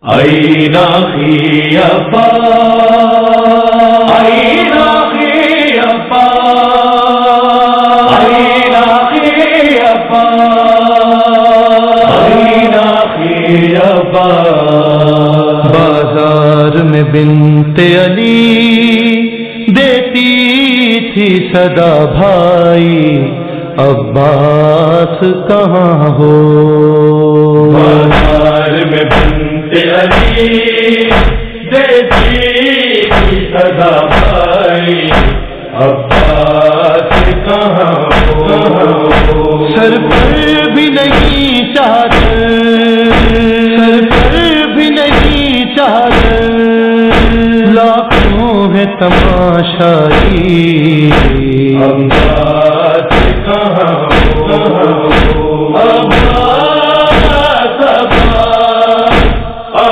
أين أخي أبا أين أخي أبا أين أخي أبا أين أخي أبا بازار میں بنت علی دیتی تھی صدا بھائی عباس کہاں ہو. بازار میں بنت علی دیتی تھی صدا بھائی عباس کہاں ہو. سر پر بھی نہیں چادر سر پر بھی نہیں چادر لاکھوں ہے تماشائی عباس